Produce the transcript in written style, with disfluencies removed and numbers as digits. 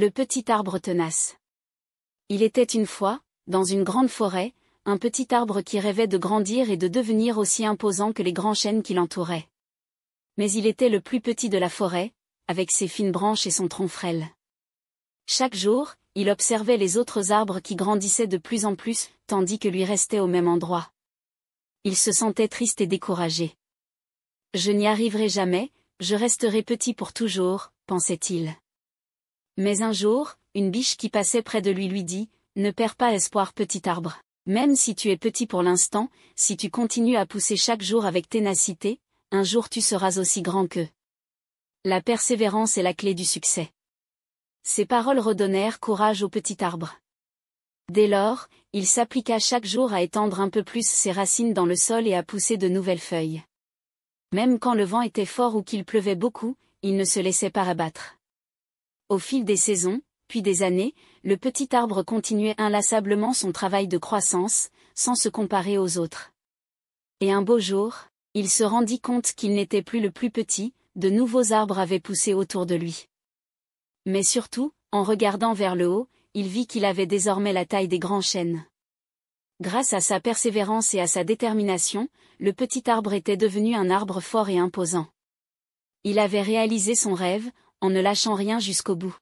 Le petit arbre tenace. Il était une fois, dans une grande forêt, un petit arbre qui rêvait de grandir et de devenir aussi imposant que les grands chênes qui l'entouraient. Mais il était le plus petit de la forêt, avec ses fines branches et son tronc frêle. Chaque jour, il observait les autres arbres qui grandissaient de plus en plus, tandis que lui restait au même endroit. Il se sentait triste et découragé. « Je n'y arriverai jamais, je resterai petit pour toujours », pensait-il. Mais un jour, une biche qui passait près de lui dit « Ne perds pas espoir, petit arbre. Même si tu es petit pour l'instant, si tu continues à pousser chaque jour avec ténacité, un jour tu seras aussi grand qu'eux. » La persévérance est la clé du succès. Ces paroles redonnèrent courage au petit arbre. Dès lors, il s'appliqua chaque jour à étendre un peu plus ses racines dans le sol et à pousser de nouvelles feuilles. Même quand le vent était fort ou qu'il pleuvait beaucoup, il ne se laissait pas abattre. Au fil des saisons, puis des années, le petit arbre continuait inlassablement son travail de croissance, sans se comparer aux autres. Et un beau jour, il se rendit compte qu'il n'était plus le plus petit, de nouveaux arbres avaient poussé autour de lui. Mais surtout, en regardant vers le haut, il vit qu'il avait désormais la taille des grands chênes. Grâce à sa persévérance et à sa détermination, le petit arbre était devenu un arbre fort et imposant. Il avait réalisé son rêve, en ne lâchant rien jusqu'au bout.